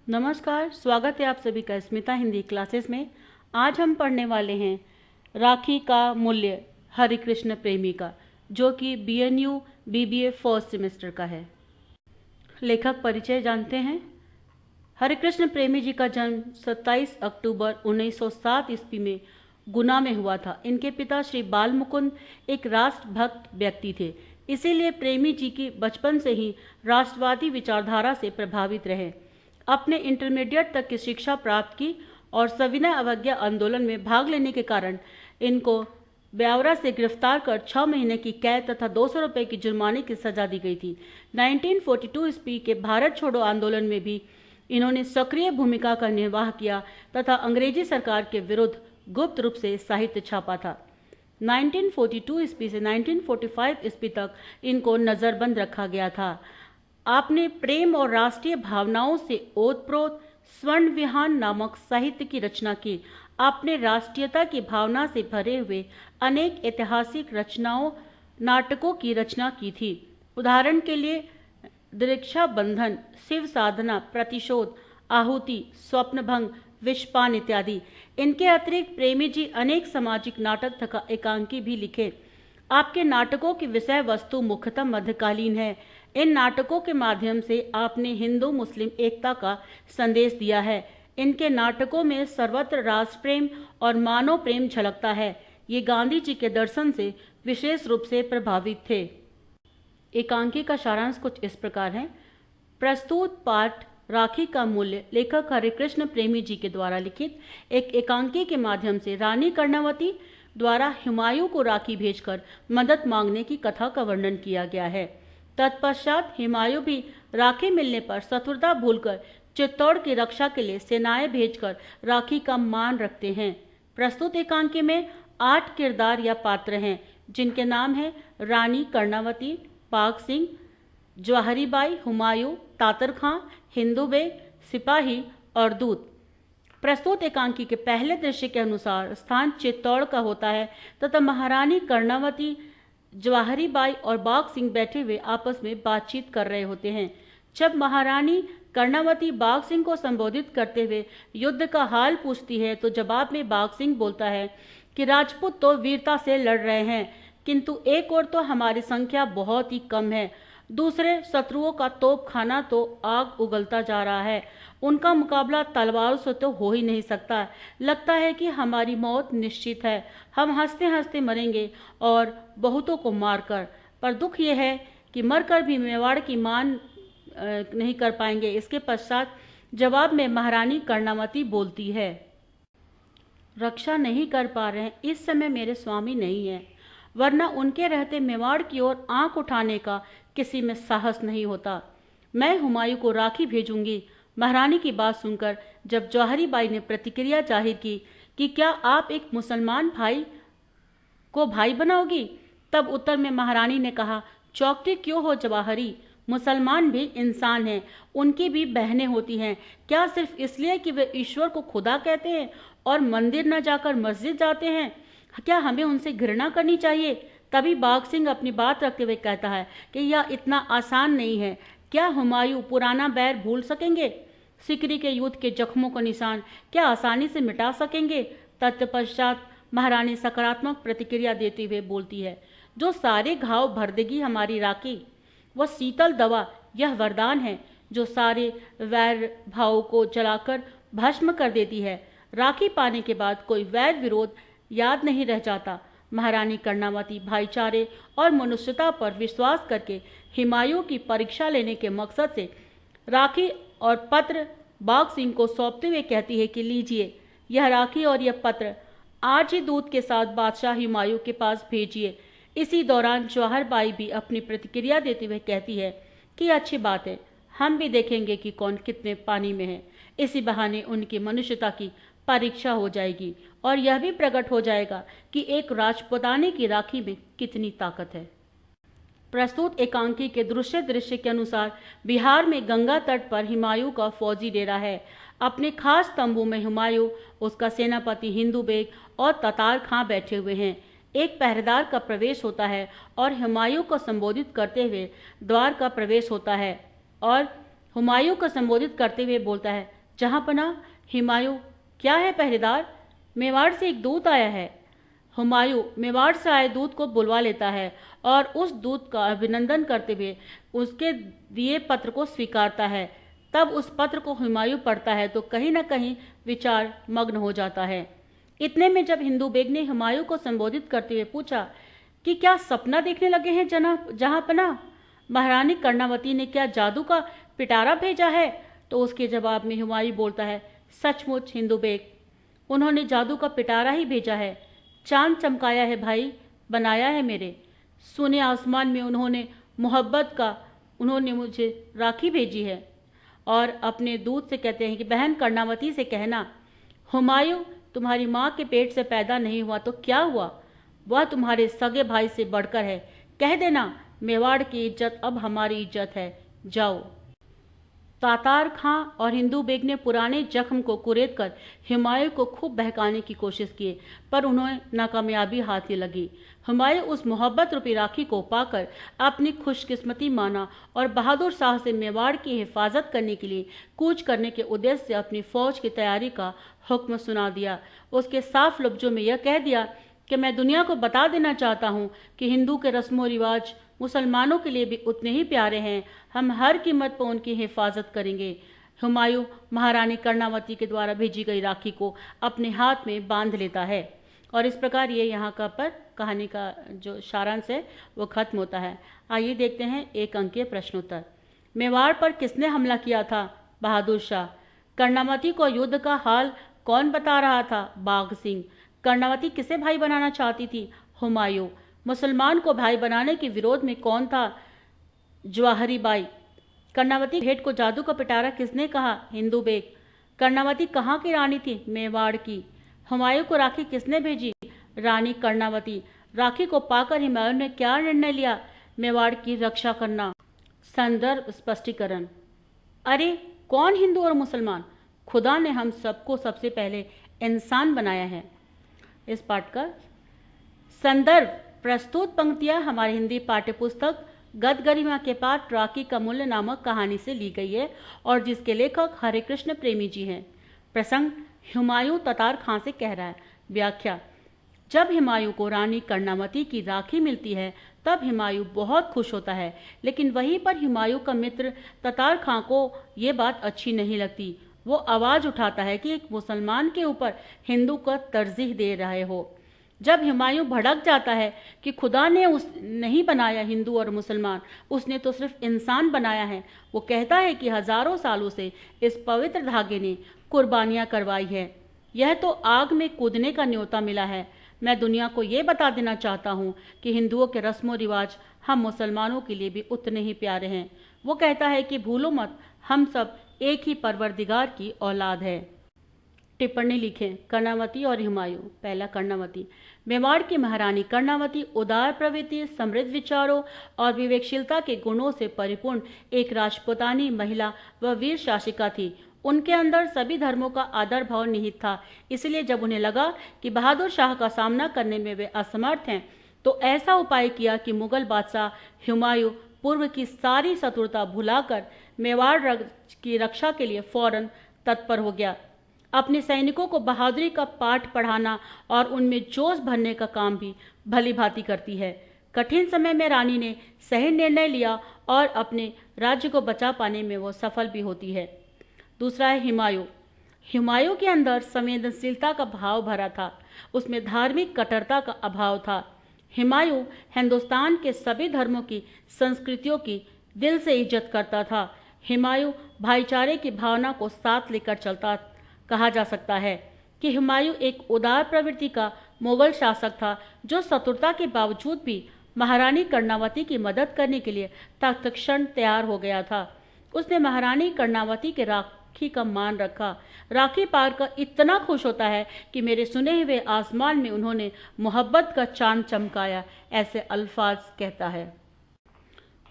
नमस्कार, स्वागत है आप सभी का स्मिता हिंदी क्लासेस में। आज हम पढ़ने वाले हैं राखी का मूल्य हरिकृष्ण प्रेमी का, जो कि BNU BBA फर्स्ट सेमेस्टर का है। लेखक परिचय जानते हैं। हरिकृष्ण प्रेमी जी का जन्म 27 अक्टूबर 1907 ईस्वी में गुना में हुआ था। इनके पिता श्री बाल मुकुंद एक राष्ट्रभक्त व्यक्ति थे, इसीलिए प्रेमी जी की बचपन से ही राष्ट्रवादी विचारधारा से प्रभावित रहे। अपने इंटरमीडिएट तक की शिक्षा प्राप्त की और सविनय अवज्ञा आंदोलन में भाग लेने के कारण इनको ब्यावरा से गिरफ्तार कर 6 महीने की कैद तथा 200 रुपये की जुर्माने की सजा दी गई थी। 1942 ईस्वी के भारत छोड़ो आंदोलन में भी इन्होंने सक्रिय भूमिका का निर्वाह किया तथा अंग्रेजी सरकार के विरुद्ध गुप्त रूप से साहित्य छापा था। 1942 ईस्वी से 1945 ईस्वी तक इनको नज़रबंद रखा गया था। आपने प्रेम और राष्ट्रीय भावनाओं से ओतप्रोत स्वर्ण विहान नामक साहित्य की रचना की। आपने राष्ट्रीयता की भावना से भरे हुए अनेक ऐतिहासिक रचनाओं नाटकों की रचना की थी। उदाहरण के लिए दीक्षा बंधन, शिव साधना, प्रतिशोध, आहुति, स्वप्नभंग, विषपान इत्यादि। इनके अतिरिक्त प्रेमी जी अनेक सामाजिक नाटक तथा एकांकी भी लिखे। आपके नाटकों की विषय वस्तु मुख्यतः मध्यकालीन है। इन नाटकों के माध्यम से आपने हिंदू मुस्लिम एकता का संदेश दिया है। इनके नाटकों में सर्वत्र राष्ट्र प्रेम और मानव प्रेम झलकता है। ये गांधी जी के दर्शन से विशेष रूप से प्रभावित थे। एकांकी का सारांश कुछ इस प्रकार है। प्रस्तुत पाठ राखी का मूल्य लेखक हरिकृष्ण प्रेमी जी के द्वारा लिखित एक एकांकी के माध्यम से रानी कर्णावती द्वारा हुमायूं को राखी भेजकर मदद मांगने की कथा का वर्णन किया गया है। तत्पश्चात हुमायूं भी राखी मिलने पर शत्रुता भूलकर चित्तौड़ की रक्षा के लिए सेनाएं भेजकर राखी का मान रखते हैं। प्रस्तुत एकांकी में 8 किरदार या पात्र हैं, जिनके नाम हैं रानी कर्णावती, बाघ सिंह, जवाहरी बाई, हुमायूं, तातर खां, हिंदू बेग, सिपाही और दूत। प्रस्तुत एकांकी के पहले दृश्य के अनुसार स्थान चित्तौड़ का होता है तथा महारानी कर्णावती, जवाहरी बाई और बाघ सिंह बैठे हुए आपस में बातचीत कर रहे होते हैं। जब महारानी कर्णावती बाघ सिंह को संबोधित करते हुए युद्ध का हाल पूछती है तो जवाब में बाघ सिंह बोलता है कि राजपूत तो वीरता से लड़ रहे हैं, किंतु एक और तो हमारी संख्या बहुत ही कम है, दूसरे शत्रुओं का तोप खाना तो आग उगलता जा रहा है, उनका मुकाबला तलवारों से तो हो ही नहीं सकता। लगता है कि हमारी मौत निश्चित है, हम हंसते हंसते मरेंगे और बहुतों को मारकर। पर दुख यह है कि मरकर भी मेवाड़ की मान नहीं कर पाएंगे। इसके पश्चात जवाब में महारानी कर्णावती बोलती है, रक्षा नहीं कर पा रहे हैं, इस समय मेरे स्वामी नहीं है, वरना उनके रहते मेवाड़ की ओर आंख उठाने का किसी में साहस नहीं होता। मैं हुमायूं को राखी भेजूंगी। महारानी की बात सुनकर जब जवाहरी बाई ने प्रतिक्रिया जाहिर की कि क्या आप एक मुसलमान भाई को भाई बनाओगी, तब उत्तर में महारानी ने कहा, चौकती क्यों हो जवाहरी, मुसलमान भी इंसान हैं, उनकी भी बहनें होती हैं। क्या सिर्फ इसलिए कि वे ईश्वर को खुदा कहते हैं और मंदिर न जाकर मस्जिद जाते हैं, क्या हमें उनसे घृणा करनी चाहिए? तभी बाघ सिंह अपनी बात रखते हुए कहता है कि यह इतना आसान नहीं है। क्या हुमायूं पुराना बैर भूल सकेंगे? सिकरी के युद्ध के जख्मों का निशान क्या आसानी से मिटा सकेंगे? तत्पश्चात महारानी सकारात्मक प्रतिक्रिया देते हुए बोलती है, जो सारे घाव भर देगी हमारी राखी, वह शीतल दवा, यह वरदान है जो सारे वैर भाव को जलाकर भस्म कर देती है। राखी पाने के बाद कोई वैर विरोध याद नहीं रह जाता। महारानी कर्णावती भाईचारे और मनुष्यता पर विश्वास करके हुमायूं की परीक्षा लेने के मकसद से राखी और पत्र बाघ सिंह को सौंपते हुए कहती है कि लीजिए यह राखी और यह पत्र आज ही दूत के साथ बादशाह हुमायूं के पास भेजिए। इसी दौरान जवाहर बाई भी अपनी प्रतिक्रिया देते हुए कहती है कि अच्छी बात है, हम भी देखेंगे कि कौन कितने पानी में है। इसी बहाने उनकी मनुष्यता की परीक्षा हो जाएगी और यह भी प्रकट हो जाएगा कि एक राजपुताने की राखी में कितनी ताकत है। प्रस्तुत एकांकी के दृश्य के अनुसार बिहार में गंगा तट पर हुमायूं का फौजी डेरा है। अपने खास तंबू में हुमायूं, उसका सेनापति हिंदू बेग और तातार खां बैठे हुए हैं। एक पहरेदार का प्रवेश होता है और हुमायूं को संबोधित करते हुए द्वार का प्रवेश होता है और हुमायूं को संबोधित करते हुए बोलता है, जहांपना, हुमायूं, क्या है पहरेदार? मेवाड़ से एक दूत आया है। हुमायूं मेवाड़ से आए दूत को बुलवा लेता है और उस दूत का अभिनंदन करते हुए उसके दिए पत्र को स्वीकारता है। तब उस पत्र को हुमायूं पढ़ता है तो कहीं न कहीं विचार मग्न हो जाता है। इतने में जब हिंदू बेग ने हुमायूं को संबोधित करते हुए पूछा कि क्या सपना देखने लगे हैं जहांपना? महारानी कर्णावती ने क्या जादू का पिटारा भेजा है? तो उसके जवाब में हुमायूं बोलता है, सचमुच हिंदू बेग, उन्होंने जादू का पिटारा ही भेजा है। चांद चमकाया है भाई, बनाया है मेरे सुने आसमान में उन्होंने मुझे राखी भेजी है। और अपने दूत से कहते हैं कि बहन कर्णावती से कहना, हुमायूं तुम्हारी माँ के पेट से पैदा नहीं हुआ तो क्या हुआ, वह तुम्हारे सगे भाई से बढ़कर है। कह देना मेवाड़ की इज्जत अब हमारी इज्जत है, जाओ। तातार खां और हिंदू बेग ने पुराने जख्म को कुरेद कर हुमायूं को खूब बहकाने की कोशिश की, पर उन्हें नाकामयाबी हाथ ही लगी। हुमायूं उस मोहब्बत रूपी राखी को पाकर अपनी खुशकिस्मती माना और बहादुर शाह से मेवाड़ की हिफाजत करने के लिए कूच करने के उद्देश्य से अपनी फौज की तैयारी का हुक्म सुना दिया। उसके साफ लफ्जों में यह कह दिया कि मैं दुनिया को बता देना चाहता हूँ कि हिंदू के रस्मों रिवाज मुसलमानों के लिए भी उतने ही प्यारे हैं। हम हर कीमत पर उनकी हिफाजत करेंगे। हुमायूं महारानी कर्णावती के द्वारा भेजी गई राखी को अपने हाथ में बांध लेता है और इस प्रकार ये यहाँ का पर कहानी का जो सारांश है वो खत्म होता है। आइए देखते हैं एक अंकीय प्रश्नोत्तर। मेवाड़ पर किसने हमला किया था? बहादुर शाह। कर्णावती को युद्ध का हाल कौन बता रहा था? बाघ सिंह। कर्णावती किसे भाई बनाना चाहती थी? हुमायूं। मुसलमान को भाई बनाने के विरोध में कौन था? जवाहरी बाई। कर्णावती भेंट को जादू का पिटारा किसने कहा? हिंदू बेग। कर्णावती कहाँ की रानी थी? मेवाड़ की। हुमायूं को राखी किसने भेजी? रानी कर्णावती। राखी को पाकर हुमायूं ने क्या निर्णय लिया? मेवाड़ की रक्षा करना। संदर्भ स्पष्टीकरण। अरे कौन हिंदू और मुसलमान? खुदा ने हम सबको सबसे पहले इंसान बनाया है। इस पाठ का संदर्भ। प्रस्तुत पंक्तियां हमारी हिंदी पाठ्यपुस्तक गद गरिमा के पाठ राखी का मूल्य नामक कहानी से ली गई है और जिसके लेखक हरे कृष्ण प्रेमी जी हैं। प्रसंग हुमायूं तातार खां से कह रहा है। व्याख्या। जब हुमायूं को रानी कर्णावती की राखी मिलती है तब हुमायूं बहुत खुश होता है, लेकिन वहीं पर हुमायूं का मित्र तातार खां को ये बात अच्छी नहीं लगती। वो आवाज उठाता है कि एक मुसलमान के ऊपर हिंदू को तरजीह दे रहे हो। जब हुमायूं भड़क जाता है कि खुदा ने नहीं बनाया हिंदू और मुसलमान, उसने तो सिर्फ इंसान बनाया है। वो कहता है कि हजारों सालों से इस पवित्र धागे ने कुर्बानियां करवाई है। यह तो आग में कूदने का न्योता मिला है। मैं दुनिया को ये बता देना चाहता हूँ कि हिंदुओं के रस्मों रिवाज हम मुसलमानों के लिए भी उतने ही प्यारे हैं। वो कहता है कि भूलो मत, हम सब एक ही परवरदिगार की औलाद है। टिप्पणी लिखें। कर्णावती और हुमायूं। पहला, कर्णावती। मेवाड़ की महारानी कर्णावती उदार प्रवृत्ति, समृद्ध विचारों और विवेकशीलता के गुणों से परिपूर्ण एक राजपूतानी महिला व वीर शासिका थी। उनके अंदर सभी धर्मों का आदर भाव निहित था। इसलिए जब उन्हें लगा कि बहादुर शाह का सामना करने में वे असमर्थ हैं, तो ऐसा उपाय किया कि मुगल बादशाह हुमायूं पूर्व की सारी शत्रुता भुलाकर मेवाड़ की रक्षा के लिए फौरन तत्पर हो गया। अपने सैनिकों को बहादुरी का पाठ पढ़ाना और उनमें जोश भरने का काम भी भली भांति करती है। कठिन समय में रानी ने सही निर्णय लिया और अपने राज्य को बचा पाने में वो सफल भी होती है। दूसरा है हुमायूं। हुमायूं के अंदर संवेदनशीलता का भाव भरा था, उसमें धार्मिक कट्टरता का अभाव था। हुमायूं हिंदुस्तान के सभी धर्मों की संस्कृतियों की दिल से इज्जत करता था। हुमायूं भाईचारे की भावना को साथ लेकर चलता। कहा जा सकता है कि हुमायूं एक उदार प्रवृत्ति का मुगल शासक था, जो शत्रुता के बावजूद भी महारानी कर्णावती की मदद करने के लिए तत्क्षण तैयार हो गया था। उसने महारानी कर्णावती के राखी का मान रखा। राखी पाकर इतना खुश होता है कि मेरे सुने हुए आसमान में उन्होंने मोहब्बत का चांद चमकाया, ऐसे अल्फाज कहता है।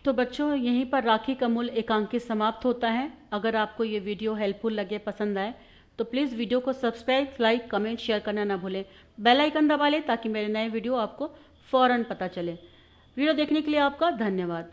तो बच्चों, यहीं पर राखी का मूल एकांकी समाप्त होता है। अगर आपको ये वीडियो हेल्पफुल लगे, पसंद आए, तो प्लीज़ वीडियो को सब्सक्राइब, लाइक, कमेंट, शेयर करना ना भूलें। बेल आइकन दबा लें ताकि मेरे नए वीडियो आपको फ़ौरन पता चले। वीडियो देखने के लिए आपका धन्यवाद।